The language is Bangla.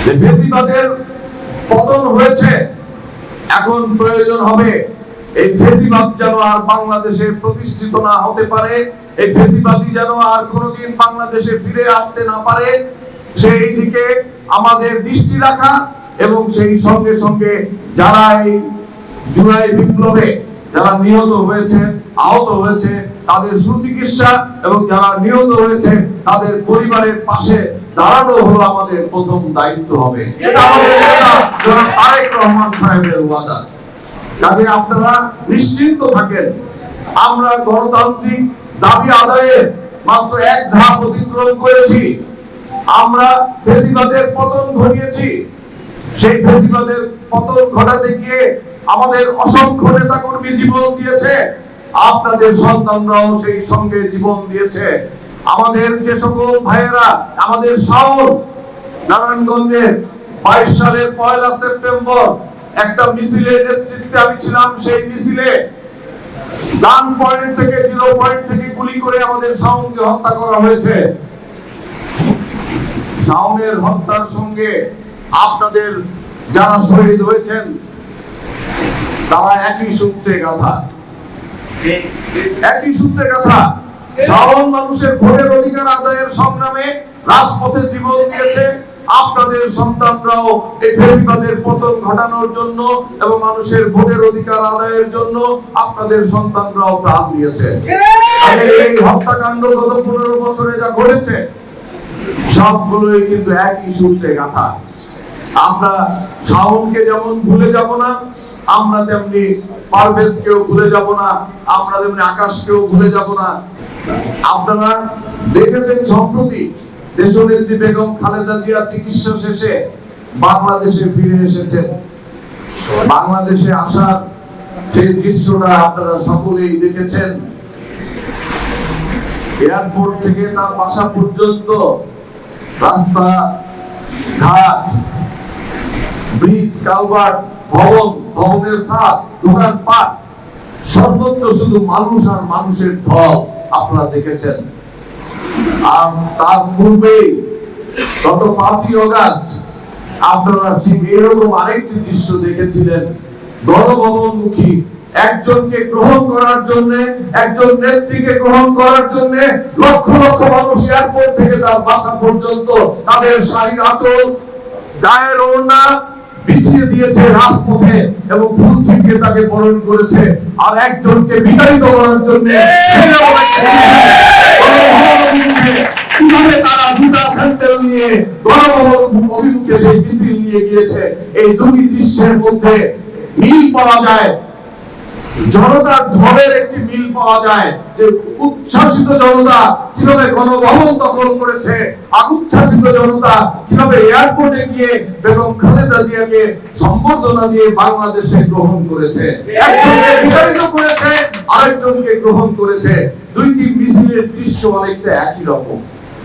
যে ফেসিবাদের পতন হয়েছে, এখন প্রয়োজন হবে এই ফেসিবাদ যেন আর বাংলাদেশে প্রতিষ্ঠিত না হতে পারে, এই ফেসিবাদী যেন আর কোনোদিন বাংলাদেশে ফিরে আসতে না পারে, সেই দিকে আমাদের দৃষ্টি রাখা এবং সেই সঙ্গে সঙ্গে যারা এই জুলাই বিপ্লবে যারা নিহত হয়েছে, আহত হয়েছে, তাদের সুচিকিৎসা এবং যারা নিহত হয়েছে তাদের পরিবারের পাশে দাঁড়ানো হলো আমাদের প্রথম দায়িত্ব হবে। এটা আমাদের নেতা জনাব তারেক রহমান সাহেবের ওয়াদা। কাজে আপনারা নিশ্চিন্ত থাকেন, আমরা গণতান্ত্রিক দাবি আদায়ের মাত্র এক ধাপ অতিক্রম করেছি। আমরা ফেসিবাদের পতন ঘটিয়েছি। সেই ফেসিবাদের পতন ঘটাতে গিয়ে আমাদের অসংখ্য নেতাকর্মী জীবন দিয়েছে, আপনাদের সন্তানরাও সেই সঙ্গে জীবন দিয়েছে। আমাদের যে সকল ভাইয়েরা, আমাদের শাওন নারায়ণগঞ্জের 22 সালের 1 সেপ্টেম্বর একটা মিছিলের নেতৃত্বে আমি ছিলাম। সেই মিছিলে গান পয়েন্ট থেকে, 0 পয়েন্ট থেকে গুলি করে আমাদের শাওনকে হত্যা করা হয়েছে। শাওনের হত্যার সঙ্গে আপনাদের যারা শহীদ হয়েছেন তারা একই সূত্রে গাথা, একই সূত্রে গাথা। শাওন মানুষের ভোটের অধিকার আদায়ের সংগ্রামে রাজপথে জীবন দিয়েছে। আপনাদের সন্তানরাও এই ফেসিবাদের পতন ঘটানোর জন্য এবং মানুষের ভোটের অধিকার আদায়ের জন্য আপনাদের সন্তানরাও প্রাণ দিয়েছে। এই হত্যাকাণ্ড গত 15 বছরে যা ঘটেছে সবগুলোই কিন্তু একই সূত্রে গাথা। আমরা শাওনকে যেমন ভুলে যাব না, আমরা তেমনি পারভেজকেও ভুলে যাব না, আমরা তেমনি আকাশকেও ভুলে যাব না। আপনারা দেখেছেন সম্প্রতি দেশনেত্রী বেগম খালেদা জিয়া চিকিৎসা শেষে বাংলাদেশে ফিরে এসেছেন। বাংলাদেশে আসার সেই দৃশ্যটা আপনারা সকলেই দেখেছেন। এয়ারপোর্ট থেকে তার বাসা পর্যন্ত রাস্তা ঘাট, ব্রিজ, কালভার্ট, ভবন, ভবনের ছাদ, দোকানপাট, সর্বত্র শুধু মানুষ আর মানুষের ঢল আপনারা দেখেছেন। আর তার পূর্বেই গত 5ই আগস্ট আপনারা ঠিক এরকম আরেকটি দৃশ্য দেখেছিলেন। গণভবনমুখী একজনকে গ্রহণ করার জন্য, একজন নেত্রীকে গ্রহণ করার জন্য লক্ষ লক্ষ মানুষ এয়ারপোর্ট থেকে তার বাসা পর্যন্ত তাদের শাড়ির আঁচল, গায়ের ওড়না বিছিয়ে দিয়েছে রাজপথে এবং ফুল ছিটিয়ে তাকে বরণ করেছে। আর একজনকে বিতাড়িত করার জন্য কিভাবে তারা দুটা স্যান্ডেল নিয়ে গণভবন অভিমুখে সেই মিছিল নিয়ে গিয়েছে, এই দুটি দৃশ্যের মধ্যে মিল পাওয়া যায়। জনতার ঢলের একটি মিল পাওয়া যায় যে উচ্ছ্বাসিত জনতা কিভাবে গণভবন দখল করেছে, উচ্ছ্বাসিত জনতা কিভাবে এয়ারপোর্টে গিয়ে বেগম খালেদা জিয়াকে সম্বর্ধনা দিয়ে বাংলাদেশে গ্রহণ করেছে, একজনকে বিতাড়িত করেছে, আরেকজনকে গ্রহণ করেছে। দুইটি মিছিলের দৃশ্য অনেকটা একই রকম।